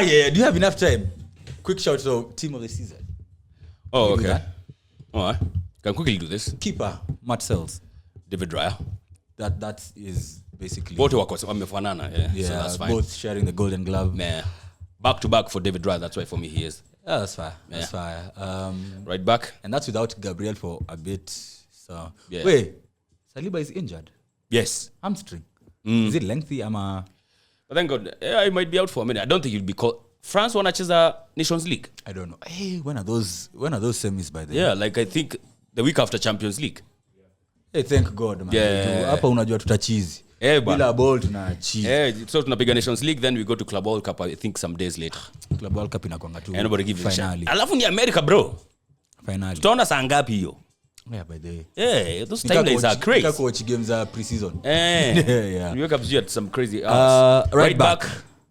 yeah. Do you have enough time? Quick shout out team of the season. Oh, okay. All right. Can quickly do this. Keeper Matt Sells. David Raya. That is basically Both wako wamefanana. Yeah. So that's fine. Both sharing the Golden Glove. Nah. Back to back for David Raya. That's why for me he is. Yeah, that's fine. That's fine. Right back. And that's without Gabriel for a bit. So Yeah. Saliba is injured. Yes. Hamstring. Is it lengthy? But thank God, he might be out for a minute. I don't think he'll be called. France wanacheza Nations League. I don't know. Hey, when are those semis by the way? Yeah, like I think the week after Champions League. Hey, thank God, man. Yeah. Hapa unajua tutachizi. Bila ball tunachizi. So tunapiga Nations League, then we go to Club World Cup I think some days later. Club World Cup inakwanga tu. Nobody gives a shit. Finally. Alafu ni America, bro. Finally. Tutaona saa ngapi hiyo? Yeah, by the way. Yeah, those timelines are crazy. Nika coach games are pre-season. Yeah. We wake up at some crazy hours. Right back.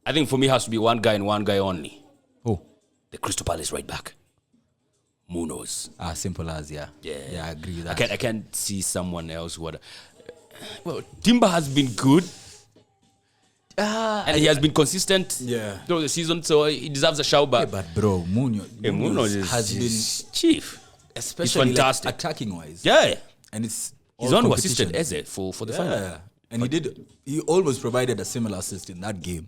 I think for me has to be one guy and one guy only. Oh. The Crystal Palace right back. Munoz. Simple as, yeah. Yeah, I agree with that. I can't see someone else who would. Well, Timber has been good. And he has been consistent through the season, so he deserves a shout back. But bro, Munoz has been chief. Especially fantastic. Like attacking wise. Yeah. And it's he's on who assisted Eze for the final. Yeah. And he almost provided a similar assist in that game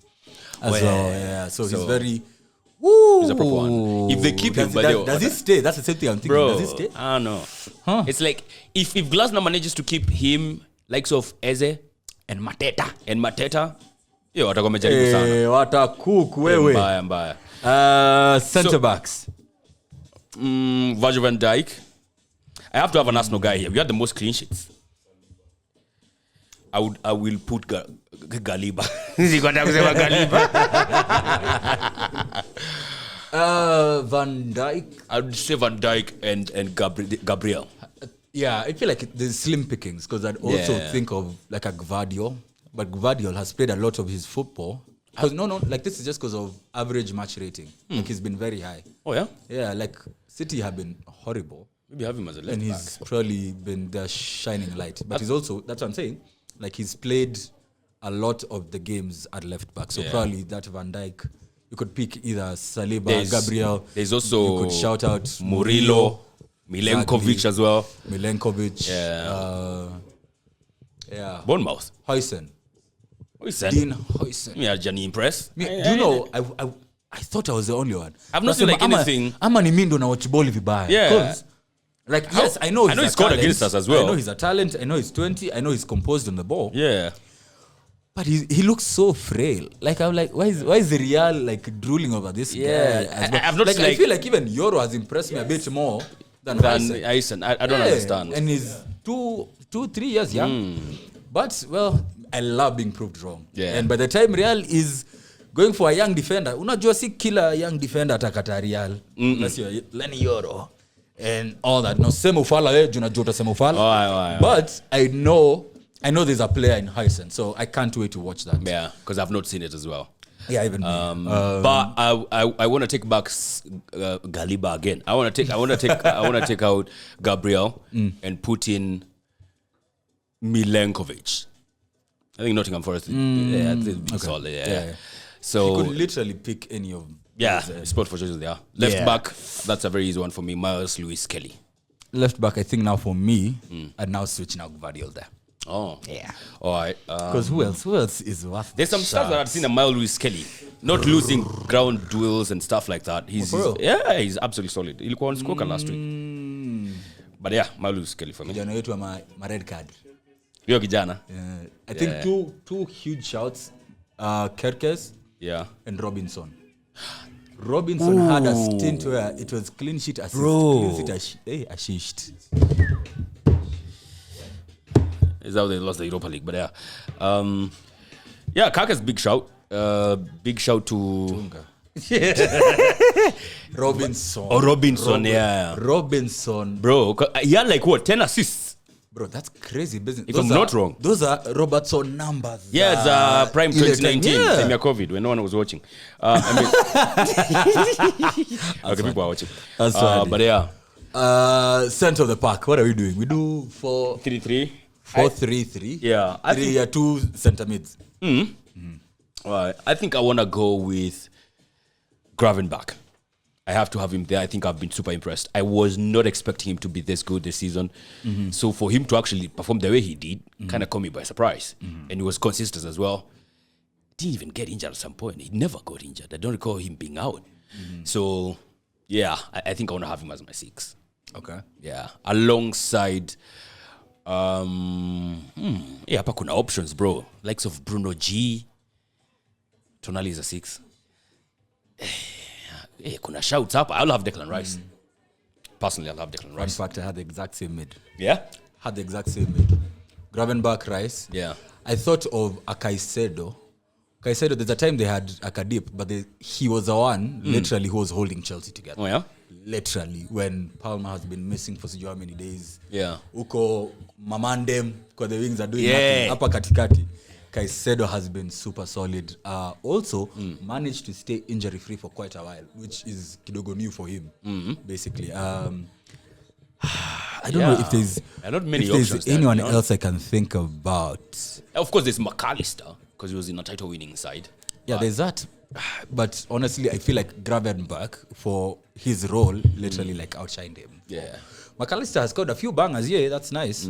as well. Yeah. So he's very he's a proper one. If they keep him, does he stay? That's the same thing I'm thinking. Bro, does he stay? I don't know. It's like if Glasner manages to keep him likes of Eze and Mateta, yo watakuwa wamejaribu sana. Watacook wewe. Mbaya. Center backs. Virgil van Dijk. I have to have an Arsenal guy here. We had the most clean sheets. I will put Galiba. Van Dijk. I would say Van Dijk and Gabriel. Yeah, I feel like there's slim pickings because I'd also think of like a Gvardiol, but Gvardiol has played a lot of his football. Like this is just because of average match rating. Like he's been very high. Oh yeah? Yeah, like City have been horrible. Maybe have him as a left back. And he's probably been the shining light. But he's also, that's what I'm saying, like he's played a lot of the games at left back. So probably that Van Dijk, you could pick either Saliba, Gabriel. There's also you could shout out Murillo, Milenkovic as well. Milenkovic. Bournemouth. Huijsen. Dean Huijsen. Yeah, Johnny Impress. Do you know, I thought I was the only one. I've not seen like anything. Ama ni mindo na watch ball vibaya. Yeah. Like, yes, I know he scored against us as well. I know he's a talent. I know he's 20. I know he's composed on the ball. Yeah. But he looks so frail. Like, I'm like, why is the Real like drooling over this guy? I've not I feel like even Euro has impressed me a bit more than Huijsen. I don't understand. And he's 2-3 years young. But, well, I love being proved wrong. Yeah. And by the time Real is going for a young defender, unajua si kila young defender atakata Real. Unless you're Lenny Yoro and all that. No, Semo Fala, unajua Semo Fala. But I know there's a player in Huijsen, so I can't wait to watch that. Yeah, because I've not seen it as well. Yeah, even but I want to take back Galiba again. I want to take out Gabriel and put in Milenkovic. I think Nottingham Forest. Yeah, it's solid. Yeah. So you could literally pick any of. spot for choices there. Left back, that's a very easy one for me. Miles Lewis Kelly. Left back, I think now for me, I'd now switch now Gvardiol there. Oh. Yeah. All right. Because who else is worth? There's some stuff that I've seen a Miles Lewis Kelly. Not losing ground duels and stuff like that. He's absolutely solid. Ilikuwa on scorer last week. But yeah, Miles Lewis Kelly for me. Kijana wetu ama red card. Yo kijana. I think two huge shouts. Kerkes and Robinson. Robinson had a stint where it was clean sheet assist. Assist. Is how they lost the Europa League, but Kaka's big shout. Big shout to Robinson. Robinson. Bro, he had like what, 10 assists? Bro, that's crazy business. If I'm not wrong. Those are Robertson numbers. Yeah, it's prime 2019, semi COVID, when no one was watching. Okay, people are watching. That's right. But center of the park, what are we doing? We do 4-3-3. 4-3-3. Yeah. I think 2 center mids. All right. I think I want to go with Gravenberch. I have to have him there. I think I've been super impressed. I was not expecting him to be this good this season. So for him to actually perform the way he did, kind of caught me by surprise. And he was consistent as well. Didn't even get injured at some point. He never got injured. I don't recall him being out. So, yeah, I think I want to have him as my 6. Okay. Yeah, alongside... hapa kuna options, bro. Likes of Bruno G. Tonali is a 6. Kuna shouts up. I'll have Declan Rice. Personally, I'll have Declan Rice. In fact, I had the exact same mid. Yeah? Had the exact same mid. Gravenberch, Rice. Yeah. I thought of a Caicedo. Caicedo, there's a time they had Akadip, but he was the one, literally, who was holding Chelsea together. Oh, yeah? Literally, when Palmer has been missing for how many days. Yeah. Uko Mamandem, because the wings are doing nothing. Hapa katikati. Caicedo has been super solid. Also, managed to stay injury-free for quite a while, which is kidogo new for him, basically. I don't know if there's, not many options anyone else I can think about. Of course, there's McAllister, because he was in a title-winning side. Yeah, there's that. But honestly, I feel like Gravenberch, for his role, literally like outshined him. Yeah. McAllister has scored a few bangers, yeah, that's nice.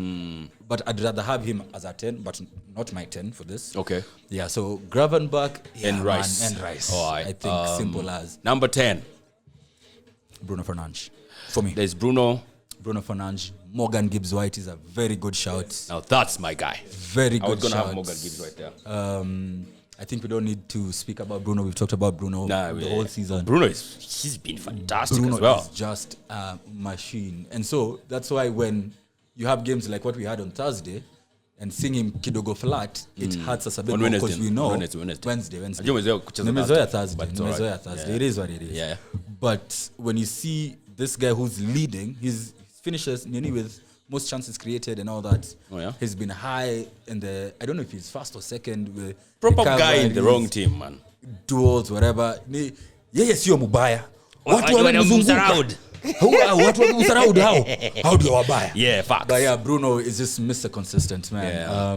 But I'd rather have him as a 10, but not my 10 for this. Okay. Yeah, so Gravenberch and Rice. And Rice. Oh, I think simple as. Number 10. Bruno Fernandes. For me. There's Bruno Fernandes. Morgan Gibbs-White is a very good shout. Now that's my guy. Very good shout. I was going to have Morgan Gibbs-White there. I think we don't need to speak about Bruno. We've talked about Bruno the whole season. Bruno he's been fantastic Bruno as well. Is just a machine. And so that's why when you have games like what we had on Thursday and seeing him kidogo flat, it hurts us a bit more because we know Wednesday. Nimezoea Thursday. It is what it is. Yeah. But when you see this guy who's leading, his finishes with most chances created and all that. Oh, yeah? He's been high in the, I don't know if he's first or second. With proper guy in the wrong team, man. Duels, whatever. Yeye sio mubaya. Watu wamemzunguka. Watu wamemsaraud how? How do you wabaya? Yeah, facts. But yeah, Bruno is just Mr. Consistent, man. Yeah.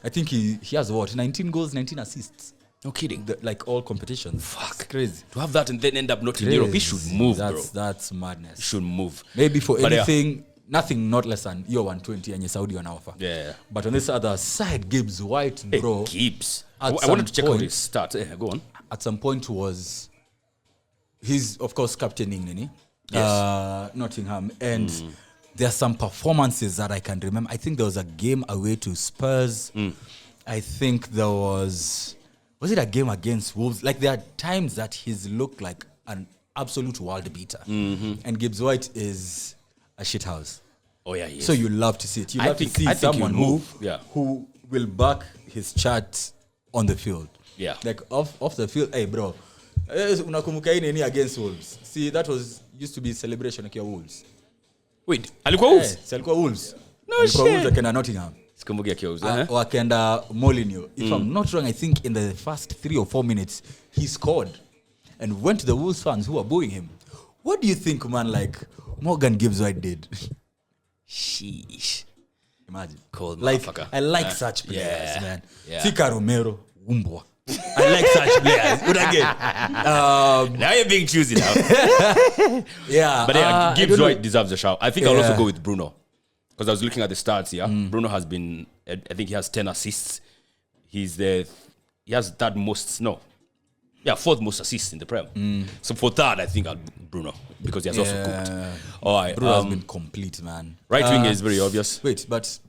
I think he has 19 goals, 19 assists. No kidding. Like all competitions. Fuck. It's crazy. To have that and then end up not in Europe, he should move, bro. That's madness. He should move. Maybe for anything, nothing not less than your 120 and your Saudi on offer. Yeah. But on this other side, Gibbs-White, bro. Gibbs. I wanted to check out his stats. Yeah, go on. At some point he's of course captaining Nottingham, and there are some performances that I can remember. I think there was a game away to Spurs. I think there was it a game against Wolves? Like there are times that he's looked like an absolute world beater, and Gibbs-White is a shithouse. Oh yeah, yes. So you love to see it. You love to see someone who will back his chat on the field. Yeah. Like off the field, hey bro, unakumbuka nini against Wolves? See, that used to be celebration like your Wolves. Wait, alikuwa Wolves? Hey, alikuwa Wolves. No alikuwa shit. Wolves akaenda Nottingham. Sikumbuki akiwa Wolves. Wakaenda Molineux. If I'm not wrong, I think in the first 3 or 4 minutes he scored and went to the Wolves fans who were booing him. What do you think, man, like Morgan Gibbs-White did? Sheesh. Imagine. Cold like, motherfucker. I like such players, man. Yeah. Tika Romero, umbwa. I like such players. But again, now you're being choosy now. Yeah. But yeah, Gibbs-White deserves a shout. I think I'll also go with Bruno. Because I was looking at the stats here. Bruno has been, I think he has 10 assists. He has that fourth most assists in the Prem. So for that, I think I'll Bruno. Because he has also cooked. All right. Bruno has been complete, man. Right wing is very obvious. Wait, but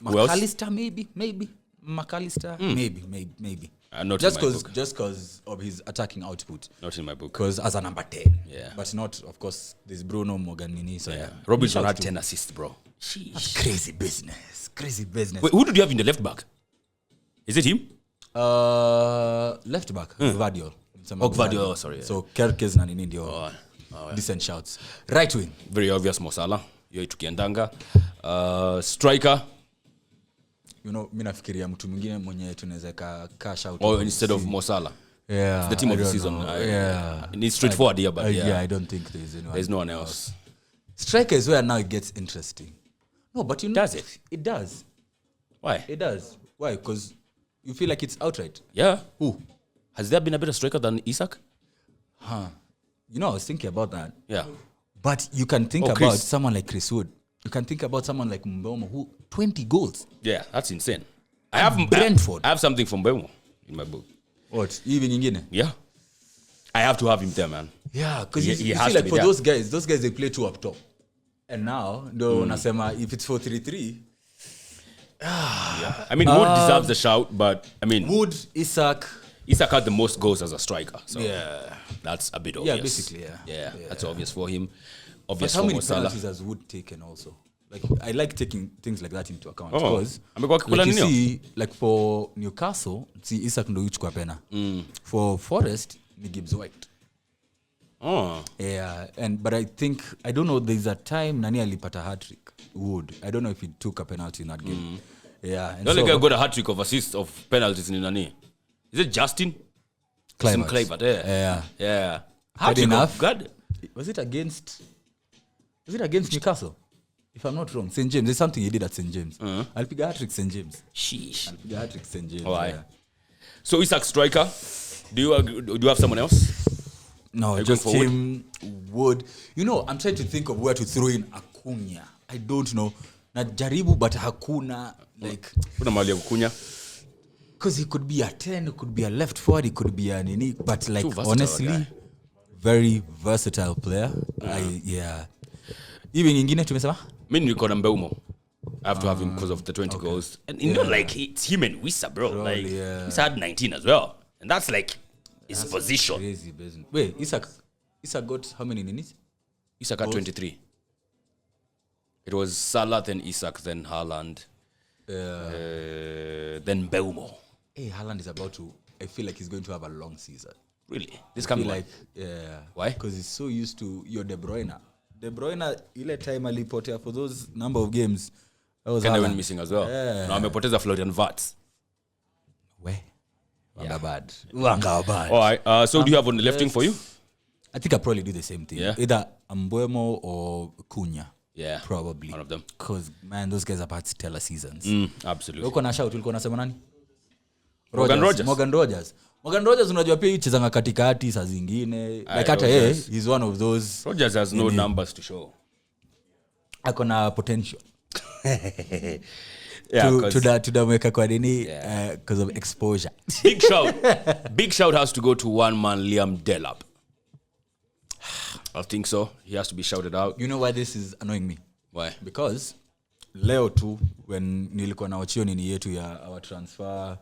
McAllister, maybe. McAllister, maybe. Not just in my book. Just because of his attacking output. Not in my book. Because as a number 10. Yeah. But not, of course, there's Bruno, Morgan, Nini. So yeah. Robinson had 10 assists, bro. That's crazy business. Wait, who did you have in the left back? Is it him? Left back, Gvardiol. Gvardiol, sorry. So Kerkez na Nini ndio decent shouts. Right wing. Very obvious, Mo Salah. Yeye tukiendanga. Striker. Mimi nafikiria mtu mwingine mwenye tunaweza ka shout. Instead of Mo Salah. Yeah. It's the team of the season. It's straightforward here, but I don't think there's no one else. Striker is where now it gets interesting. No, but does it? It does. Why? It does. Why? Because you feel like it's outright. Yeah. Who? Has there been a better striker than Isak? You know, I was thinking about that. Yeah. But you can think about Chris. someone like Chris Wood. You can think about someone like Mbeumo, who 20 goals. Yeah, that's insane. I have Brentford. I have something from Mbeumo in my book. What? Even Ingine? Yeah. I have to have him there, man. Yeah, because He you has see, to like be for there. those guys, they play two up top. And now, nasema, if it's 4-3-3, I mean, Wood deserves a shout, but I mean, Wood, Isak had the most goals as a striker. So that's a bit obvious. basically, yeah. That's obvious for him. But Obvious how for many Mo Salah. penalties has Wood taken also? Like, I like taking things like that into account. Oh, Because, amekuwa akikula like you nini? see, like for Newcastle, see Isak ndo yuchukua pena. For Forest, ni Gibbs White. Oh. Yeah, but I think, I don't know, there's a time Nani alipata hat-trick, Wood. I don't know if he took a penalty in that game. Yeah. And The only guy who got a hat-trick of assists of penalties in Nani. Is it Justin? Kluivert, yeah. Fair Hat-trick enough. of God. Was it against Newcastle? If I'm not wrong, St. James. There's something he did at St. James. I'll pick a hat-trick St. James. Sheesh. St. James. All right. Yeah. So Isak striker. Do you have someone else? No, you just going for him, Wood. You know, I'm trying to think of where to throw in Acuna. I don't know. Najaribu, but hakuna. Like, Kuna mali ya kukunya. because he could be a 10, he could be a left forward, he could be an unique, but like, versatile honestly, guy. very versatile player. Even ingine tumesema? Mimi niko na Mbeumo. I have to have him because of the 20 goals. And you know, like, it's him and Wissa, bro. Probably, like, yeah. he's had 19 as well. And that's like his position. Crazy business. Wait, Isak got how many minutes? Isak had 23. It was Salah, then Isak, then Haaland, then Mbeumo. Hey, Haaland is about to, I feel like he's going to have a long season. Really? This I can be feel like, Why? Because he's so used to your De Bruyne. De Bruyne, ile time alipotea for those number of games. That was Kenya Haaland. went missing as well. Yeah. Now amepoteza Florian Wirtz. Where? Yeah. Bad. All right. So do you have on the left wing for you? I think I'll probably do the same thing. Yeah. Either Mbeumo or Cunha. Yeah. Probably. One of them. Because, man, those guys have had stellar seasons. Absolutely. Uko na shout, ulikuwa unasema nani? Morgan Rogers. Morgan Rogers unajua pia chezanga katikati saa zingine. Like hata yeye, he's one of those. Rogers has no numbers to show. Ako na potential. Yeah, tudamweka kwa nini because of exposure. Big shout has to go to one man, Liam Delap. I think so. He has to be shouted out. You know why this is annoying me? Why? Because leo tu when nilikuwa na wachio nini yetu ya our transfer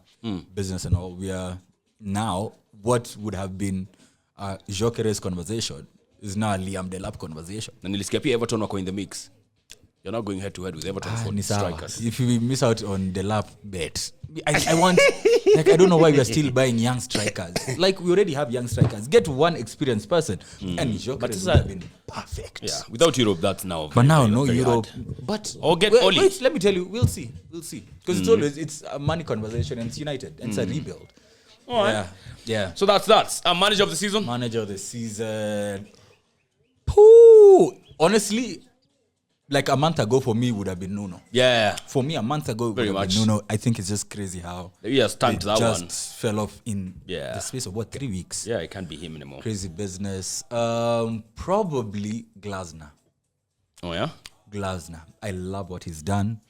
business and all, we are now what would have been a Jokeres conversation is now a Liam Delap conversation. Na nilisikia pia Everton wako in the mix. You're not going head to head with Everton for Ni sawa. strikers. If we miss out on Delap bet, I want, like, I don't know why we are still buying young strikers. Like, we already have young strikers. Get one experienced person, and Jokeres would have been perfect. Yeah, without Europe, that's now. But now, very, no very Europe. hard. But Or get Oli. wait, let me tell you, we'll see. Because it's a money conversation, and it's United, and it's a rebuild. All right. Yeah. So that's that. Manager of the season? Manager of the season. Pooh. Honestly, like a month ago for me would have been Nuno. Yeah. For me, a month ago it Very would have much. been Nuno. I think it's just crazy how He has tanked that just one. fell off in Yeah. the space of 3 weeks. Yeah, it can't be him anymore. Crazy business. Probably Glasner. Oh, yeah? Glasner. I love what he's done.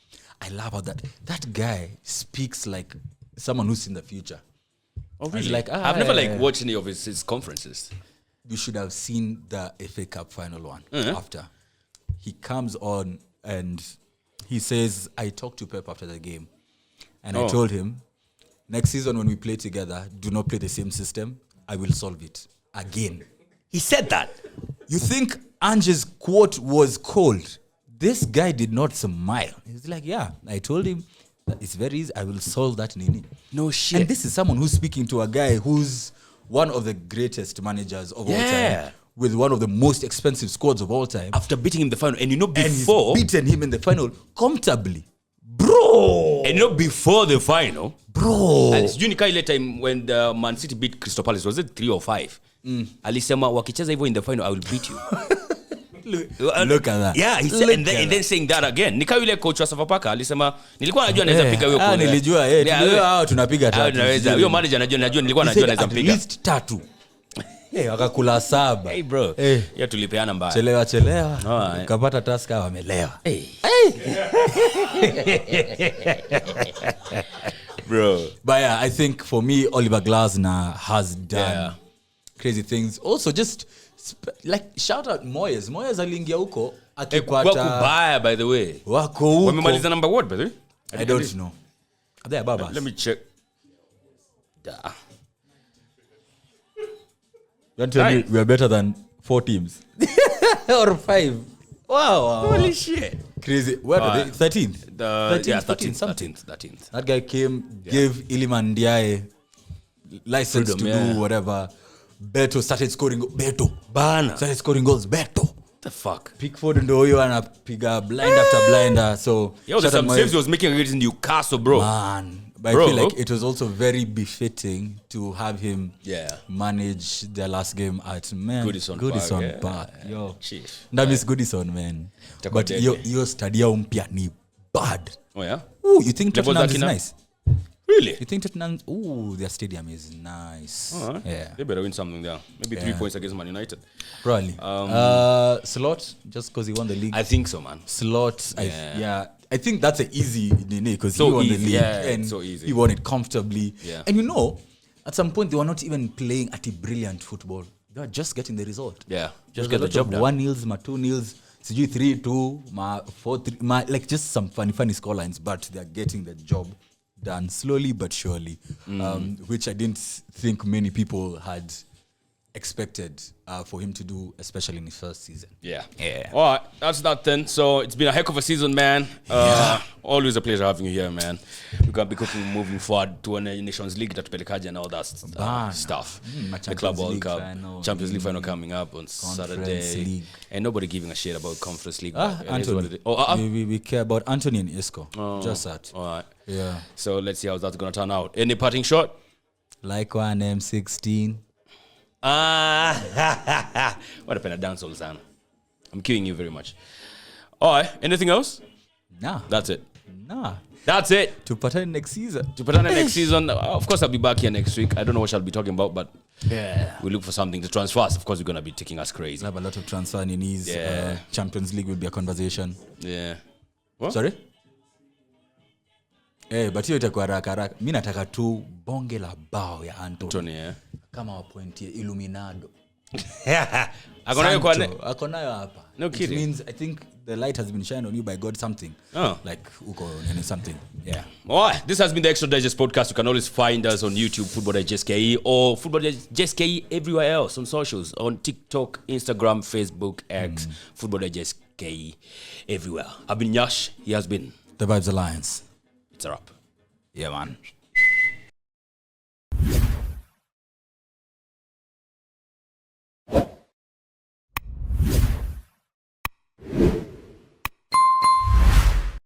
I love how that guy speaks like someone who's in the future. Oh, He's really? like, I've never watched any of his conferences. You should have seen the FA Cup final one after. He comes on and he says, I talked to Pep after the game. And I told him, next season when we play together, do not play the same system. I will solve it again. He said that. You think Ange's quote was cold? This guy did not smile. He's like, yeah, I told him that it's very easy. I will solve that, Nini. No shit. And this is someone who's speaking to a guy who's one of the greatest managers of all time, with one of the most expensive squads of all time. After beating him in the final. And you know And he's before... beaten him in the final comfortably. Bro! And you know before the final... Bro! Sijui nikaa ile time when the Man City beat Crystal Palace, was it 3 or 5? Alisema wakicheza hivyo in the final, I will beat you. Look at that. Yeah, he said, and then saying that again. Nika yule coach wa Sofapaka alisema nilikuwa najua anaweza piga hiyo kule. Nilijua tunapiga tatu. Huyo manager najua nilikuwa najua anaweza At piga. least tatu. wakakula 7. Hey bro. Ya tulipeana mbaya. Chelewa. Ukapata Tusker wamelewa. Bro. But yeah, I think for me Oliver Glasner has done crazy things. Also just like shout out Moyes aliingia huko akipata Wakubaya by the way. Wako huko. Wamemaliza number what by the way? I don't know. There babas. Let me check. You tell me we are better than 4 teams or 5. Wow. Holy shit. Crazy. What are they? 13th. 13th. That guy came, gave Iliman Ndiaye license Freedom, to do whatever. Beto started scoring. Bana. Started scoring goals. Beto. The fuck. Pickford ndo huyo anapiga blind after blinder. So the some saves he was making against Newcastle, bro. Man. But I feel like it was also very befitting to have him manage their last game at Goodison Park. Yo, that is Goodison, man. But your stadium mpya ni bad. Oh yeah. Ooh, you think Tottenham is nice? Really? You think Tottenham? Ooh, their stadium is nice. Yeah. They better win something there. Maybe 3 points against Man United. Probably. Slot, just because he won the league. I think so, man. Slot, I think that's an easy because he won the league and so easy. He won it comfortably. Yeah. And at some point they were not even playing at a brilliant football. They were just getting the result. Yeah, just get the job done. 1-0, 2-0, 3-2, 4-3, like just some funny scorelines, but they're getting the job done slowly but surely, which I didn't think many people had expected for him to do, especially in his first season. Yeah. All right, that's that then. So it's been a heck of a season, man. Always a pleasure having you here, man. We're going to be moving forward to a Nations League and all that stuff. The Club World Cup, Champions League final coming up on Saturday. League. And nobody giving a shit about Conference League. Anthony. We care about Anthony and Isco. Just that. All right. Yeah. So let's see how that's going to turn out. Any parting shot? Like one M16. What a pen of dance all sana. I'm queuing you very much. All right. Anything else? Nah. That's it. Nah. That's it. Tupatane next season. Next season. Of course, I'll be back here next week. I don't know what I'll be talking about, but we look for something. The transfers, of course, we're going to be taking us crazy. We have a lot of transfer needs. Champions League will be a conversation. Yeah. What? Sorry? But hiyo itakuwa haraka. Mimi nataka tu bonge la bao ya Anthony. Kama wapointie Illuminado. Akonayo hapa. No kidding. It means I think the light has been shined on you by God something. Like uko something. Yeah. All right. This has been the Extra Digest podcast. You can always find us on YouTube, Football Digest KE, or Football Digest KE everywhere else on socials, on TikTok, Instagram, Facebook, X, Football Digest KE everywhere. I've been Yash. He has been The Vibes Alliance. It's a wrap. Yeah, man.